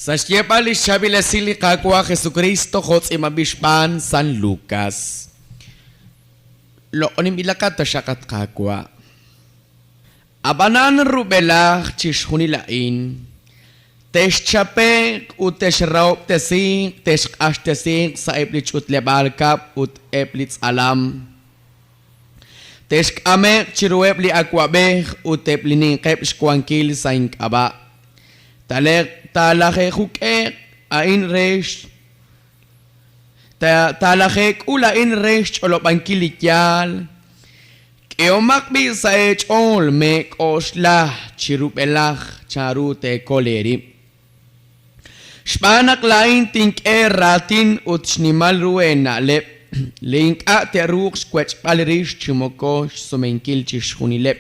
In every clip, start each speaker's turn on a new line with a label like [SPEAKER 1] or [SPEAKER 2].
[SPEAKER 1] Sashjepali shabila sili kakwa Jesucristo hots imabishpan San Lucas. Lo onim ilakata shakat kakwa. Abanan rubelach chishhunilain. Tesh chapek ut tesh raup tesing tesh ash tesing sa eplich ut lebalkap ut eplitz alam. Tesh kamek chiruep li akwabeh ut eplinin kep shkwankil sa inkaba. Talakek hukek ain resh. Talakek ula in resh cholopankilikyal. Keomakbi sa echol mek oslah chirupelach charute koleri. Spanak lain tink ratin ut shnimal ruena lep. Link a teruk squetch palerish chimokosh sumenkil chishunilep.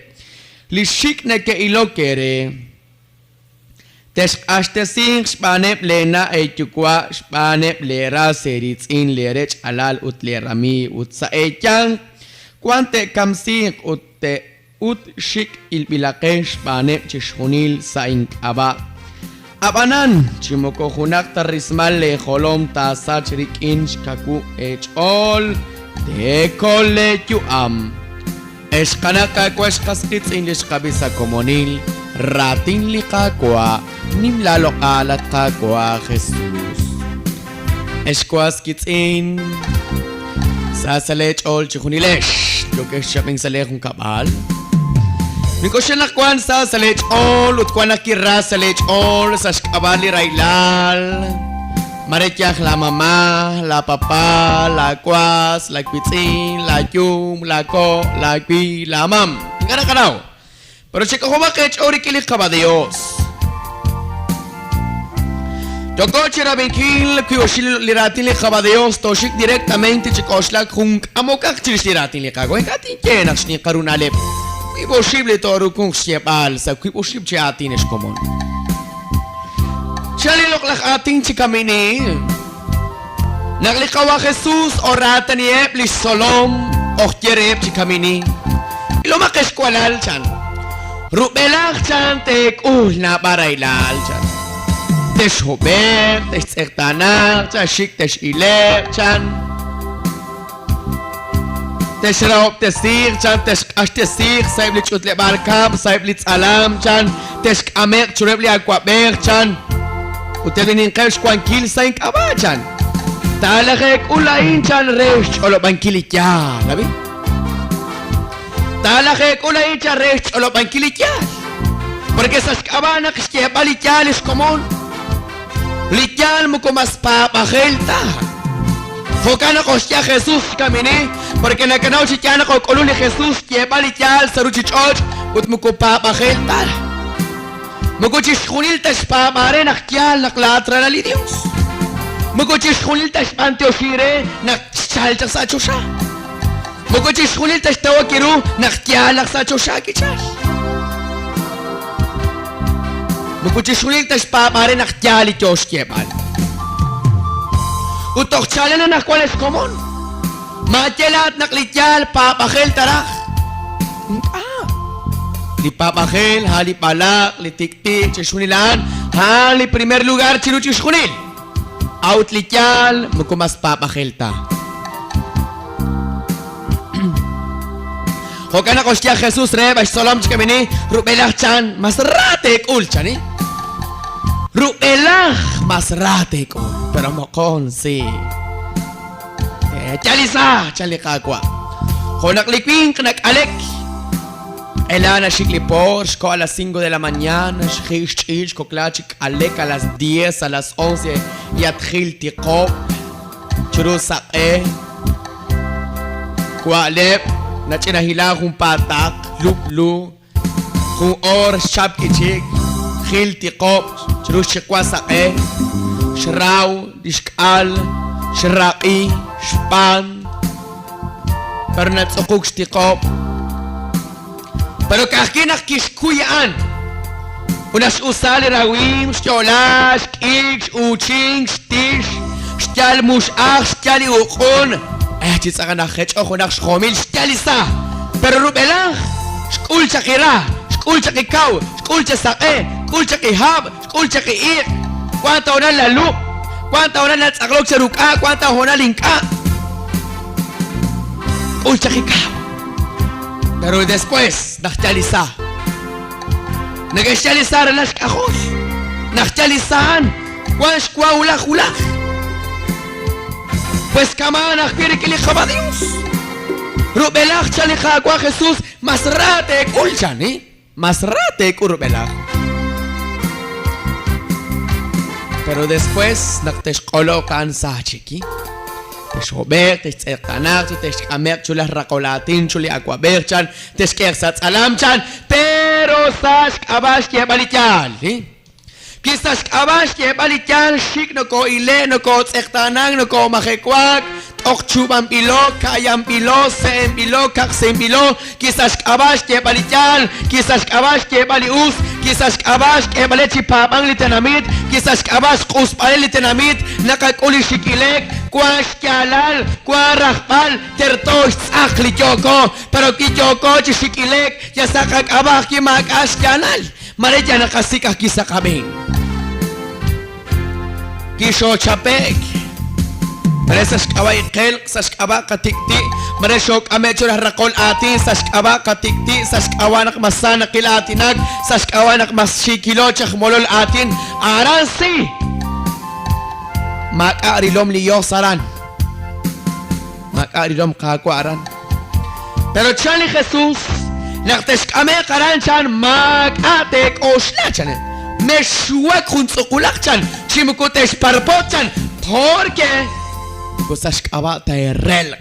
[SPEAKER 1] Lishik ne ke ilokere. Tesh ashtesing spanep lena etukwa spanep lera seritz in lerech alal ut lerami ut sa echang. Quante kamsing ut shik ilbilakesh spanep chishunil sa inkaba. Abanan chimoko hunak tarismal le holom ta sachrik inch kaku echol de kole am. Eskanaka kweshkaskits in lishkabisa komonil ratin likakwa nimlalo kalat kakwa Jesus. Eshkwaskits in sasalech ol chihunilesh joke shopping salechung kabal. Niko siya nakwan sa lech all, utkwan nakira sa lech all, sa shkabali railal. Maretyak la mama, la papa, la kwas, la kwitsin, la yung, la ko, la kwi, la mam. Tingnan ka daw. Pero siya ko bakit ori kilik ka ba Diyos? Toko siya rabinkil, kuyo siya liratin lik ka ba Diyos, to siya directamente siya ko siya kung amokak siya liratin lik ka. Kung ikatin kienak siya karunalip. Kui posible toru kung siya palsa, kui posible siya atin es komon. Siya liloklak atin si kami ni. Naglikawa Jesus orata ni Eplis Solom, okjerep si kami ni. Ilumakes kwalal chan. Rubelak chan tek na parailal chan. Tesh hobek, tesh ektanak, chan shik tesh ilep chan. Teshraup tesir chan tesh ashtesir saib lich utle barkab saib lich alam chan tesh amek chureb li akwaber chan utelinin kesh kwankil sain kaba chan talakek ulain chan resh olo bankilikya nabi talakek ulain chan resh olo bankilikya porque sas kabana kishke balikyal es komon likyal mo kumas papagelta Fokana kosya Jesus kamini porque nakanaw si Tiana ko koluli Jesus kiebali tial saruchichoj ut mukupa pageltal mukuchis khunil tas pa mare naktial naklatra li Dios mukuchis khunil tas panteoshire nakchal sa chosha mukuchis khunil tas tawakiru naktial sa chosha kichal mukuchis khunil tas pa mare naktial itosh kiebal Utok chalana na kwal es komon. Matelat naklityal papakil tarak. Li papakil, hali palak, li tiktik, chishunilan, hali primer lugar chiru chishunil. Out lityal, mukumas papakil ta. Hokana kosya Jesus reba solom chkamini, rubelach chan, masratek ul chani. Rubelach masratek ul. Pero mokon si Chalisa Chalikakwa Honak likwing kanak alek Elana shiklipor Shko a las 5 de la mañana Shkish koklachik alek a las 10 a las 11 Yatkhil tiqop Churusaqe Kualep Nachinahila kung patak Luplu Kung or shabkichik Khil tiqop Churushikwa Shrau, Dishkal, Shra'i, Shpan Pero natsukuk shtikop Pero kakinak kishkuyan Unas usali rawim, shtyola, shkik, uching, shtish Shtyal mushach, shtyali ukun Chitsakan nakhet, shokunak shkomil, shtyalisa Pero rubelach, shkul chakira, shkul chakikaw, shkul chasake, shkul chakihab, shkul chakiik cuánta hora la luz, cuánta hora la tzaglok cheruka, cuánta hora linka. Uy, chajika. Pero después, nachtaliza. Nagashtalizar las cajos. Nachtalizan. Cuánsh cuaulaj ulaj. Pues cama nachpire que le jaba Dios. Rubelaj chalija agua Jesús. Masrate kulchan, Masrate kurubelaj. Pero después, nachteshkolokan sa chiki. Teshober, teshkanak, teshkamek, chulas rakolatin, chuli aquaberchan, teshkersat alamchan, pero sash kabash que balityal, Quizás kabash que balityal, shik no ko ile, no ko tsektanang, no ko majekwak, okchuban pilo, kayam pilo, sen pilo, kaksen pilo, quizás kabash que balityal, quizás kabash que balius, quizás kabash que balechi papang litenamit, quizás kabash kuspale litenamit, nakakuli shikilek, Kwash kyalal, kwarajpal, tertosh tzakli kyoko, pero ki kyoko chishikilek, ya sakak abaj ki makash kyanal, mare ya nakasikah kisakamin. Kisho chapek, mare sashkabay kel, sashkaba katikti, mare shok amechor rakol atin, sashkaba katikti, sashkawanak masana kilatinag, sashkawanak masshikilo chakmolol atin, aransi. Makarilom liyo saran. Makarilom kakwaran. Pero chani Jesús, nakteshkame karan chan makatek oshla chan. Meshuak junzukulak chan. Chimukutesh parpot chan. Porque kusashkaba taerrel.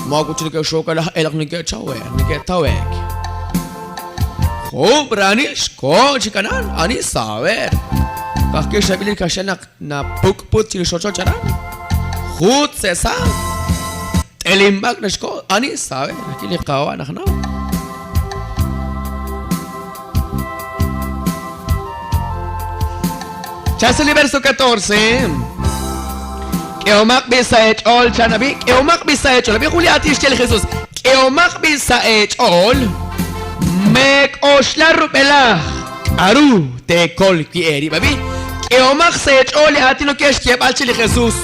[SPEAKER 1] Makuchilke shokala elak nike chawe, nike tawek. Oh, berani sko jikanan ani sawer. Kakek sabili kashanak na pukput cili soco caran. Khud sesa. Elimbak na sko ani sawer. Kili kawa nak na. Chasali verso 14. Keomak bisa echol chanabi. Keomak bisa echol. Abi Juliati shel Jesus. Keomak bisa echol. Mek oshla rubela aru te kol kieri babi que omak se echole atino que es que balche Jesús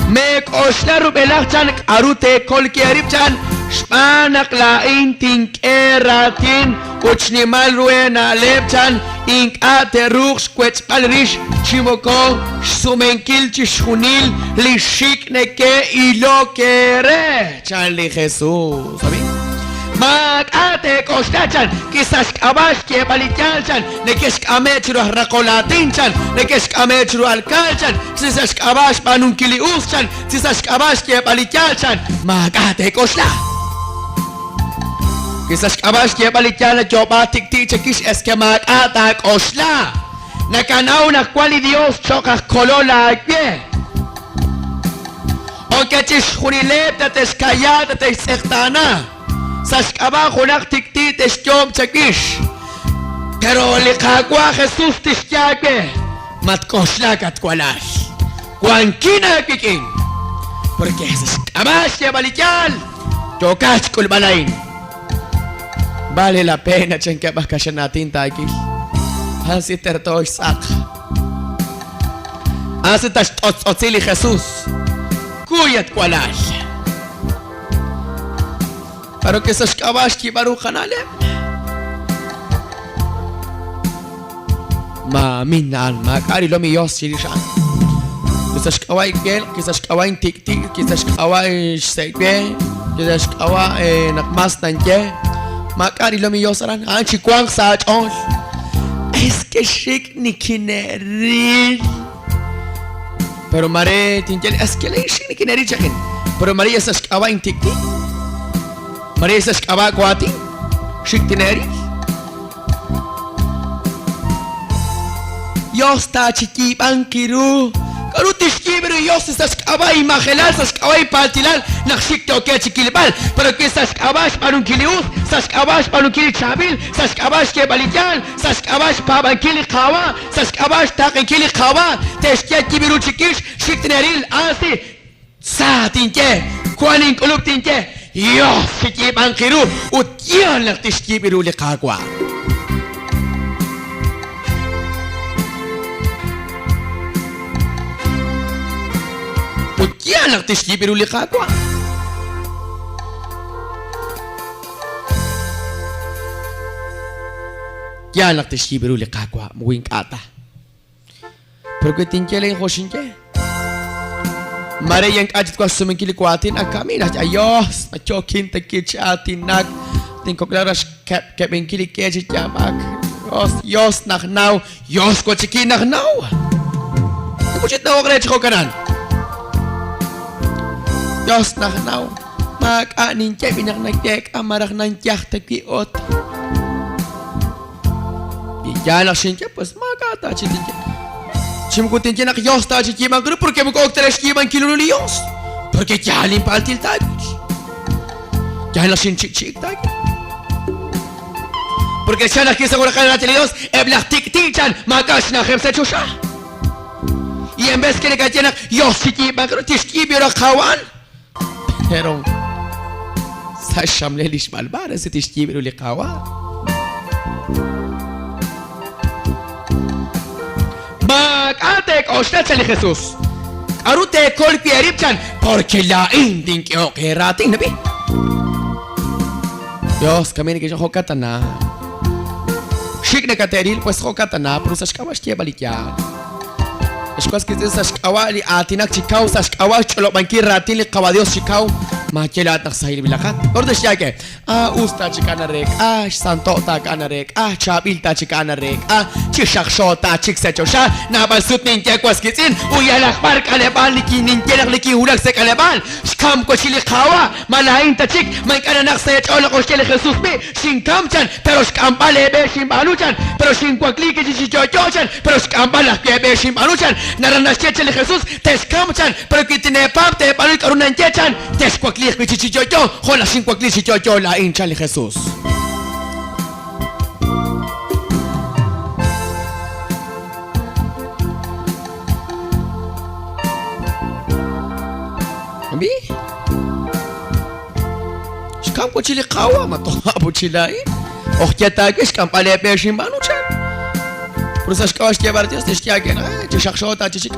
[SPEAKER 1] Mek oshla rubela chan aru te kol kieri chan shpanak la intin keratin uchnimal ruena lep chan ink aterux quets palrish chimoko sumenkil chishunil lishik neke ilo kere chan li Jesús babi Makate kostachan, quizás kabash que balichalchan, nekesh kamechru rakolatichan, nekesh kamechru alcalchan, quizás kabash panunkiliuschan, quizás kabash que balichalchan, makate kostla. Quizás kabash que balichala chobatik tichekish es que makata kostla. Nakanau na cuali Dios chocas colola que. Aunque chishunilep te teskayat te sertana. Sashkaba junak tikti teshkom chakish. Pero likagwa Jesús tishkyake. Matkoshla katkwalash. Kwankina kikin. Porque sashkabash ya balikyal. Tokash kulbalain. Vale la pena chenkabas kashan natin takil. Hansi terto isak. Hansi tash otzili Jesús. Kuyat kwalash. Pero que sashkabash ki baruch hanalem. Ma minan makari lo mi yos shirishan. Kisashkawai gel, kisashkawai tikti, kisashkawai seikbe, kisashkawai nakmas tanke. Makari lo mi yosaran, anchi kwang sa chon. Es que shik ni kineril. Pero mare tinkel es que le shik ni kineril chakin. Pero mare sashkawai tikti. Mare sashkawai kwati. Shik tineri. Yosta chiki bankiru. Karu tishkibiru yos sashkawai magelal sashkawai paltilal nakshik toke chikilbal. Pero que sashkawash panunkilius, sashkawash panunkili chabil, sashkawash ke balityal, sashkawash pabankili kawa, sashkawash takinkili kawa, teshkia kibiru chikish, shik tineril asi. Sa tinke, kwanin kulub tinke. Yos chiki bankiru, utyan nak tishkibiru likagwa. Yan lang tishkibiru likakwa. Yan lang tishkibiru likakwa. Muwing kata. Pero kung tinke lang hoshinke. Mare yang ajit ko sumingkili ko atin ang kami na ayos na chokin takich atin nag tingko klaras kep ingkili kejit yamak yos nach now yos ko chiki nach now kuchit na okre chiko kanan yos nach now mag anin che binak nagtek amarak nan tiyak takiot bigyan ak shinke pues magata chitinke Chimkutin tiene que yo estar aquí mangro porque me coge tres kilos en kilo lios porque ya limpa el tiltag ya la sin chic tag porque ya la que se coloca en la televisión es la tic tichan magash na khamsa chusha y en vez que le tiene yo sí que mangro tishki biro khawan pero sa shamle lish balbar ese tishki biro li khawan Mag-ate koshna chali Jesus. Arute kol pierip chan porque la indin que okerating nabi. Dios, kami ni kisyo hokatana. Shik na kateril pues hokatana pero sa shkawa shkia balikyan. Shkwas kiti sa shkawa li atinak chikaw sa shkawa cholo banki ratin li kawa Dios chikaw. Makilat nak sahil bilakat. Ordo siya ke. Usta chikana rek. Santo ta kana rek. Chabil ta chikana rek. Chishakshot ta chiksecho siya. Nabasut ninke kwas kitsin. Uyalak par kaleban liki ninke nak liki hulak se kaleban. Shkam ko chili kawa. Malain ta chik. May kananak sa yachol ko chili Jesus bi. Shinkam chan. Pero shkam palebe shimbalu chan. Pero shinkwakli ki chichichocho chan. Pero shkam palak kebe shimbalu chan. Naranas chili Jesus. Teskam chan. Pero kitinepam te palu karunan chan. Teskwak Klik mi chichichocho, hola sin kwakli chichocho la hincha de Jesús. Ambi? Shkam ko chili kawa mato abu chilai. Okhtia ke shkam pale peshim banu chan. Prusa shkawa shkia bartios te shkia ke na, chishakshota chichik.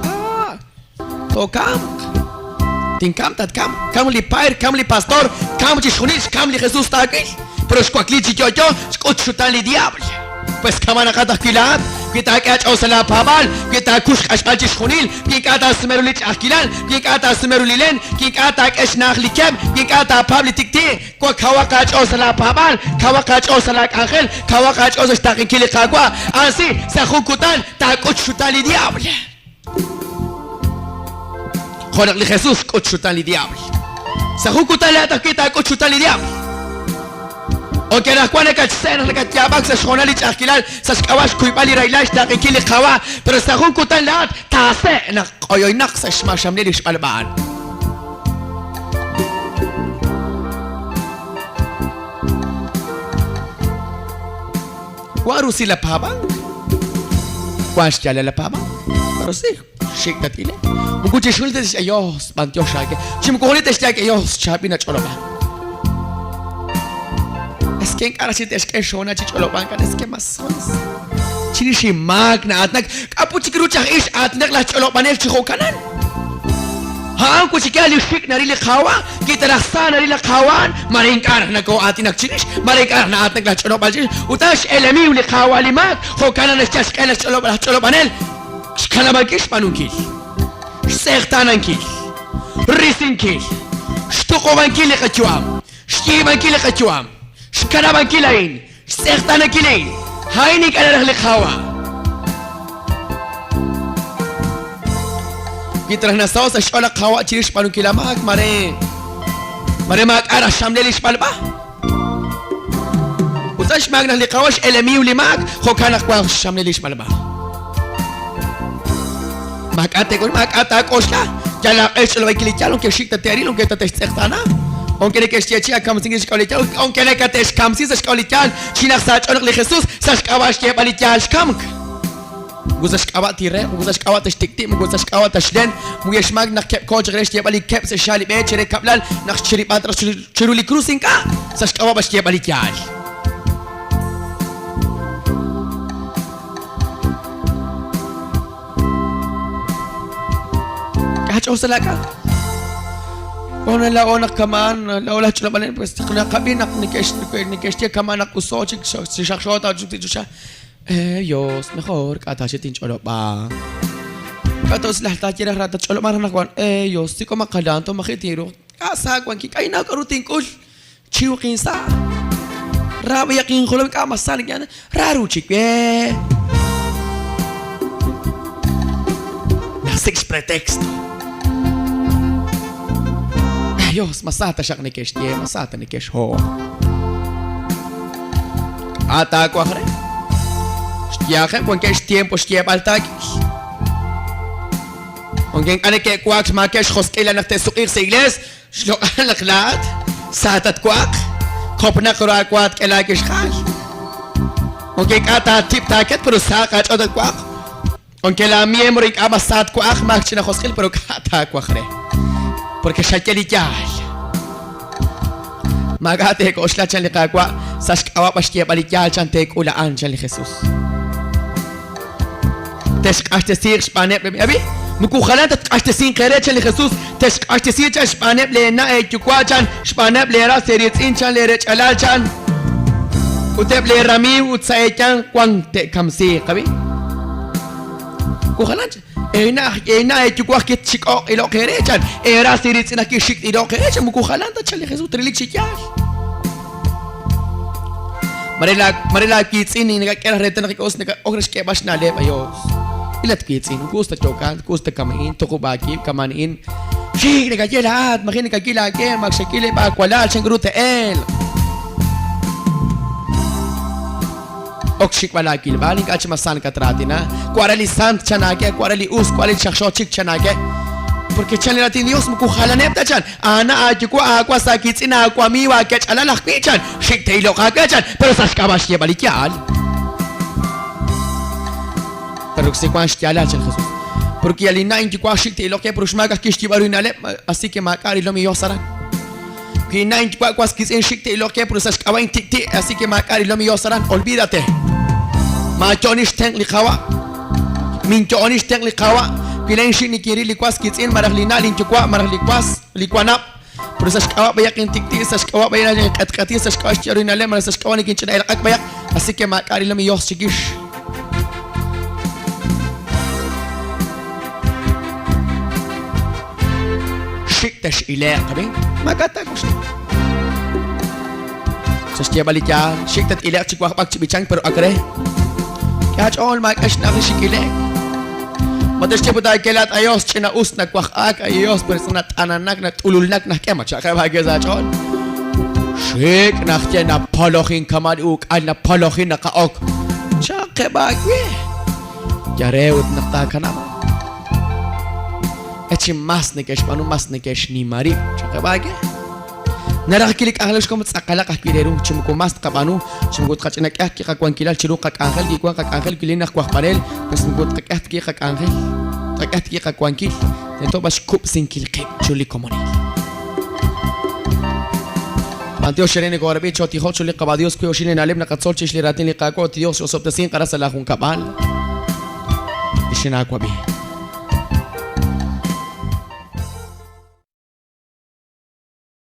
[SPEAKER 1] To kam. Tincam tat cam li pair, cam li pastor, cam chishunich, cam li Jesús takil, pero shkwakli chichocho, shkuchutan li diablo. Pues kama nakatakilat, kita kach o sala pabal, kita kush ashal chishunil, kikata smerulich akilal, kikata smerulilen, kikata kesh nakhlikem, kikata pabli tikti, kwa kawa kach o sala pabal, kawa kach o sala angel, kawa kach o stakin kili kagwa, así sa hukutan, ta kuchutan li diablo. Joder, li Jesús cochutan li diablo. Sa hukutan la takita cochutan li diablo. O que las cuanes cachsen le cachabak sa shonali chakilal sa shkawash kuibali railash ta kili khawa pero sa hukutan la tase na qoyoy naqsa shma shamli lish balban. Waru si la pabang. Wash jala la pabang. Pero sí, shik tatile. Mukuchi shulte dice ayos, bantio shake. Chimkuhulite shake ayos, chapina choloba. Es que en cara si te es que shona chicholoban kan es que masones. Chirishi magna atnak kapuchikrucha ish atnak la choloban el chiho kanan. Haan kuchikali shik nari le khawa, kita raksa nari le khawan, maring kar na ko atinak chirish, maring kar na atnak la choloban chirish. Utash elemi le khawa limak, ho kanan es chashkela choloban el. Shkalabakish panunkil. Sertanankil, Risinkil, Stukovankil kachuam, Shkivankil kachuam, Shkaravankilain, Sertanakilain, Hainik Alakhawa. Kitras nasaos a Shola Kawa Chirish Panukilamak, Mare Mak Ara Shamdelish Palba. Utash Magna Likawash Elemiu Limak, Hokanak Shamdelish Palba. Makate koshla ya la es lo que le echan que shikta teari lo que te testana aunque le que chia kam singis kolital aunque le que te kam sis kolital china sach on le Jesus sach kawash ke balital kam guzash kawat tire guzash kawat shtikti guzash kawat shden mu yashmag nak coach resh ke balik kep se shali be chere kablal nak chiri patra chiruli cruisinga sach kawash ke balital Kach o salaka Kung nalaonak kaman, laola chula balin, pues kung nakabinak nikeshtia kaman akusochik si shakshota siya. Diyos, mejor katashitin cholo pa. Katos lahat kira rata cholo maranakwan. Diyos, di ko makalanto makitiro. Kasagwan kikay na karuting kul. Chiw kinsa. Rabi yakin ko lang kamasalig yan. Raru chikwe. Six pretexto. Diyos, masata siya nikesh tiye, masata nikesh ho. Ata ako akre. Stiyahe, kung kesh tiempo stiye baltakis. Kung keng anike kwak, makesh hoskila naktesukir sa igles, shlokan laklat, satat kwak, kopna kura kwat kelakish khal. Kung keng ata tip taket, pero sakat odat kwak. Aunque la miembro y amasat ko ak magchina hoskil pero kata ko akre. Porque shakeli kyal. Magate ko usla chan likakwa sask awa pashkiya balikyal chan tek ulaan chan li Jesus. Tesk ashtesir shpanep le abi mukukhalan tat ashtesin qere chan li Jesus tesk ashtesir chan shpanep le na e chukwa chan shpanep le ra seritin chan le rech alal chan. Utep le rami utsae chan kwang te kamsi qabi. Kuhalan ena chukwa kit chiko ilo kerechan era sirit na kishik ilo kerechan mukukhalan ta chali Jesus trilik chikyal marila kitsin ni kaya reta na kikos na ogres ke bas na le ayos ilat kitsin gusto chokan gusto kamain tukubaki kamanin shik na kajelat makin kakila ke magshakile pa kwala changrute el Okshik wala kilbali ka masan katratina kwarali sant chanake kwarali us kwarali shakshochik chanake porque chanela tin Dios mukukhala nepta chan ana ajiko akwa sakitsina akwa miwa ke chalala khichan shik teilo ka chan pero saskabash ye balikyal pero se kwan shtala chan Jesus porque alina inji kwa shik teilo ke prushmaga kishti barunale así que makari lo mi yosara que na inji kwa skitsin shik teilo ke prusaskawa intikti así que makari lo mi yosaran olvídate ما جونيش تنق لقوا من جونيش تنق لقوا كلين شيء نكيري لقواس كيتين مرحلينا لينجوا مرحليقواس لقوانا برسش كوا بيا كنتيكتي سش كوا بيا كتكتي سش كوا شجرينا لما سش كوا نكين شنا إلقاك بيا أسيك ما كاري لم يوس شجيش شكتش إله كبين ما كتاكوش سش كيا باليجا شكتت إله شكوا باك بيجان برو أكره Kaya all mag-ash na kishikilek. Matas siya po tayo kilat ayos, chinaus nagwakak ayos, pero sa natananak, natululnak na kaya matsaka bagay sa chon. Shik, nakya na palokin kamaduk, al na palokin na kaok. Tsaka bagay. Yarewot naktaka naman. At si mas nikesh, paano mas nikesh ni Mari? Tsaka bagay. Narakilik angel ko matsakala kakilero chumuko mas kapano chumuko kachinak ki kakwan kilal chiru kak angel ki kwan kak angel kilin nakwah panel chumuko kakat ki kak angel kakat ki kakwan kil ito bas kup sinkil kip chuli komonil Antio sherene ko arabi choti ho chuli qabadios ko shine nalib na katsol chishli ratin li qako tios osoptasin qara salahun kabal ishina kwabi